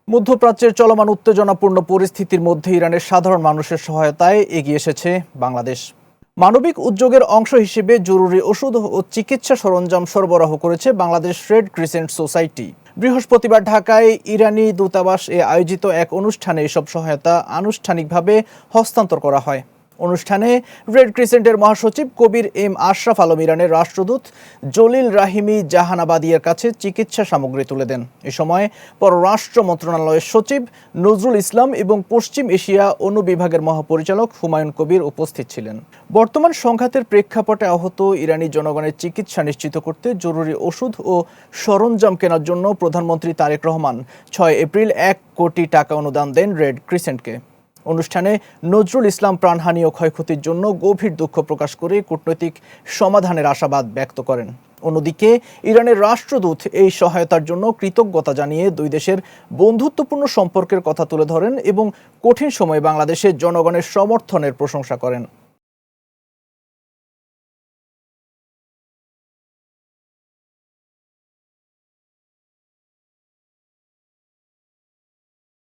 মধ্যপ্রাচ্যের চলমান উত্তেজনাপূর্ণ পরিস্থিতির মধ্যে ইরানের সাধারণ মানুষের সহায়তায় এগিয়ে এসেছে বাংলাদেশ। মানবিক উদ্যোগের অংশ হিসেবে জরুরি ওষুধ ও চিকিৎসা সরঞ্জাম সরবরাহ করেছে বাংলাদেশ রেড ক্রিসেন্ট সোসাইটি। বৃহস্পতিবার ঢাকায় ইরানি দূতাবাসে আয়োজিত এক অনুষ্ঠানে এসব সহায়তা আনুষ্ঠানিকভাবে হস্তান্তর করা হয়। অনুষ্ঠানে রেড ক্রিসেন্টের মহাসচিব কবির এম আশরাফ আলম ইরানের রাষ্ট্রদূত জলিল রাহিমি জাহানাবাদিয়ার কাছে চিকিৎসা সামগ্রী তুলে দেন। এ সময় পররাষ্ট্র মন্ত্রণালয়ের সচিব নজরুল ইসলাম এবং পশ্চিম এশিয়া অনুবিভাগের মহাপরিচালক হুমায়ুন কবির উপস্থিত ছিলেন। বর্তমান সংঘাতের প্রেক্ষাপটে আহত ইরানি জনগণের চিকিৎসা নিশ্চিত করতে জরুরি ওষুধ ও সরঞ্জাম কেনার জন্য প্রধানমন্ত্রী তারেক রহমান 6 এপ্রিল 1 কোটি টাকা অনুদান দেন রেড ক্রিসেন্টকে। অনুষ্ঠানে নজরুল ইসলাম প্রাণহানি ও ক্ষয়ক্ষতির জন্য গভীর দুঃখ প্রকাশ করে কূটনৈতিক সমাধানের আশাবাদ ব্যক্ত করেন। অন্যদিকে ইরানের রাষ্ট্রদূত এই সহায়তার জন্য কৃতজ্ঞতা জানিয়ে দুই দেশের বন্ধুত্বপূর্ণ সম্পর্কের কথা তুলে ধরেন এবং কঠিন সময়ে বাংলাদেশের জনগণের সমর্থনের প্রশংসা করেন।